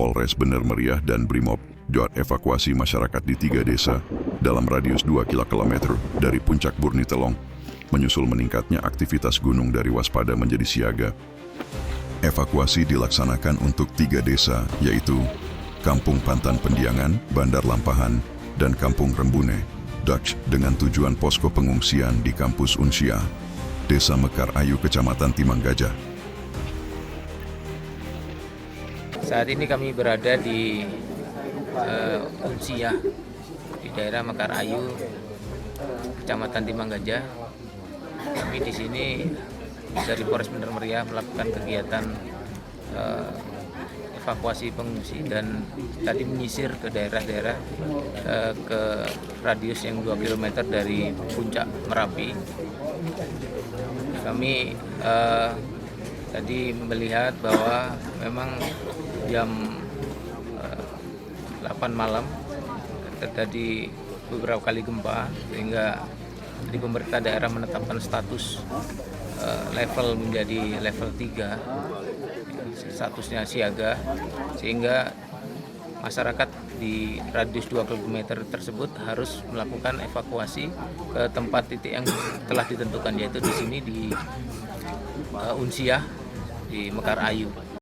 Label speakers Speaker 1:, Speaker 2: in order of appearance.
Speaker 1: Polres Bener Meriah dan Brimob evakuasi masyarakat di 3 desa dalam radius 2 km dari puncak Burni Telong, menyusul meningkatnya aktivitas gunung dari waspada menjadi siaga. Evakuasi dilaksanakan untuk 3 desa, yaitu Kampung Pantan Pendiangan, Bandar Lampahan, dan Kampung Rembune, Dutch, dengan tujuan posko pengungsian di Kampus Unsia, Desa Mekar Ayu, Kecamatan Timang Gajah.
Speaker 2: Saat ini kami berada di Unsia, di daerah Mekar Ayu, Kecamatan Timang Gajah. Kami di sini dari Polres Bener Meriah melakukan kegiatan evakuasi pengungsi dan tadi menyisir ke daerah-daerah ke radius yang 2 km dari puncak Merapi. Kami tadi melihat bahwa memang jam 8 malam terjadi beberapa kali gempa, sehingga di pemerintah daerah menetapkan status level menjadi level 3, statusnya siaga, sehingga masyarakat di radius 2 km tersebut harus melakukan evakuasi ke tempat titik yang telah ditentukan, yaitu di sini di Unsia, di Mekar Ayu.